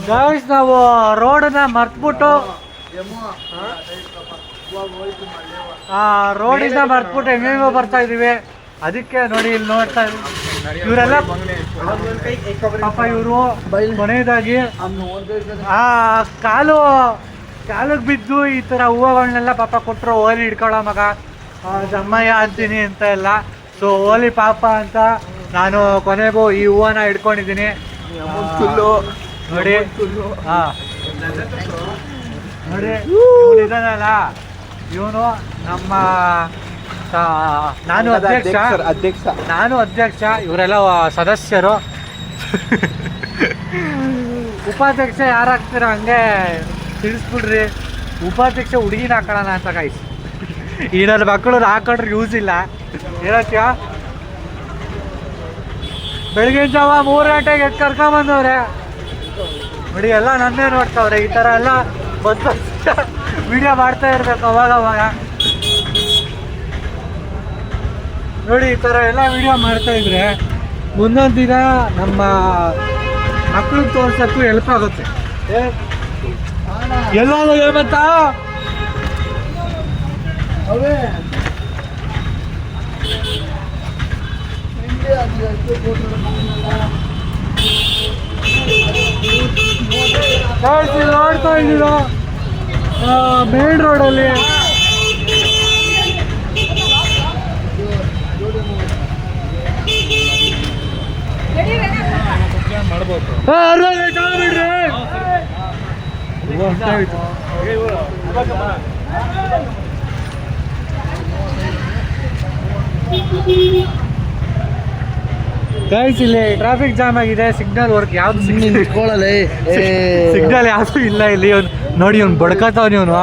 Guys ನಾವು ರೋಡನ್ನ ಮರ್ತ್ಬಿಟ್ಟು ರೋಡಿಂದ ಮರ್ತ್ಬಿಟ್ಟು ಹೆಂಗೆಂಗೋ ಬರ್ತಾ ಇದೀವಿ. ಅದಕ್ಕೆ ನೋಡಿ ಇಲ್ಲಿ ನೋಡ್ತಾ ಇದ್ದೀವಿ ಇವರೆಲ್ಲ ಪಾಪ ಇವರು ಕೊನೆಯದಾಗಿ ಕಾಲಿಗೆ ಬಿದ್ದು ಈ ಥರ ಹೂವುಗಳನ್ನೆಲ್ಲ ಪಾಪ ಕೊಟ್ಟರು. ಓಲಿ ಹಿಡ್ಕೊಳ್ಳೋ ಮಗ ಜಮ್ಮಯ್ಯ ಅಂತೀನಿ ಅಂತ ಎಲ್ಲ. ಸೊ ಓಲಿ ಪಾಪ ಅಂತ ನಾನು ಕೊನೆಗೂ ಈ ಹೂವನ್ನ ಹಿಡ್ಕೊಂಡಿದ್ದೀನಿ ನೋಡಿ. ನೋಡಿ ಇದಾನಲ್ಲ ಇವನು ನಮ್ಮ ನಾನು ಅಧ್ಯಕ್ಷ ಇವರೆಲ್ಲ ಸದಸ್ಯರು. ಉಪಾಧ್ಯಕ್ಷ ಯಾರಾಗ್ತೀರ ಹಂಗೆ ತಿಳಿಸ್ಬಿಡ್ರಿ. ಉಪಾಧ್ಯಕ್ಷ ಹುಡುಗಿನ ಹಾಕೋಣ ಅಂತ ಗೈಸ್. ಈ ನನ್ನ ಮಕ್ಕಳು ಹಾಕೊಂಡ್ರೆ ಯೂಸ್ ಇಲ್ಲ. ಏನತ್ಯ ಬೆಳಗಿನ ಜಾವ 3 ಗಂಟೆಗೆ ಕರ್ಕೊಂಬಂದವ್ರೆ ನೋಡಿ. ಎಲ್ಲ ನನ್ನೇ ನೋಡ್ತಾವ್ರೆ. ಈ ಥರ ಎಲ್ಲ ಬಂದು ವಿಡಿಯೋ ಮಾಡ್ತಾ ಇರ್ಬೇಕು ಅವಾಗ ನೋಡಿ. ಈ ಥರ ಎಲ್ಲ ವಿಡಿಯೋ ಮಾಡ್ತಾ ಇದ್ರೆ ಮುಂದೊಂದು ದಿನ ನಮ್ಮ ಮಕ್ಳಿಗೆ ತೋರ್ಸಕ್ಕೂ ಹೆಲ್ಪ್ ಆಗುತ್ತೆ. ಎಲ್ಲಾದ್ರೂ ಹೇಳ್ಬತ್ತಾ ನೋಡ್ತಾ ಇದ್ದೀರಾ ಮೇನ್ ರೋಡಲ್ಲಿ ಗೈಸ್ ಇಲ್ಲಿ ಟ್ರಾಫಿಕ್ ಜಾಮ್ ಆಗಿದೆ. ಸಿಗ್ನಲ್ ವರ್ಕ್ ಯಾವ್ದು ಸಿಗ್ನಲ್ ಯಾವುದು ಇಲ್ಲ ಇಲ್ಲಿ. ನೋಡಿ ಅವ್ನು ಬಡ್ಕತಾವ್ ಇವನು.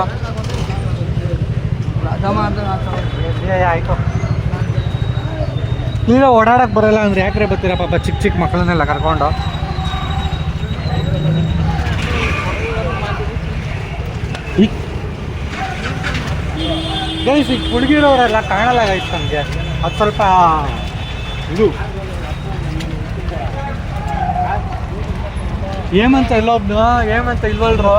ಆಯ್ತು ನೀವೇ ಓಡಾಡಕ್ ಬರಲ್ಲ ಅಂದ್ರೆ ಯಾಕ್ರೆ ಬರ್ತೀರಾ ಪಾಪ ಚಿಕ್ಕ ಮಕ್ಕಳನ್ನೆಲ್ಲ ಕರ್ಕೊಂಡು. ಗೈಸ್ ಈಗ ಹುಡುಗಿರೋರೆಲ್ಲ ಕಾಣಲ್ಲ ಗೈಸ್ ನಮಗೆ. ಅದು ಸ್ವಲ್ಪ ಇದು ಏಮಂತ ಇಲ್ಲೊಬ್ನು ಏಮಂತ ಇಲ್ವಲ್ರು.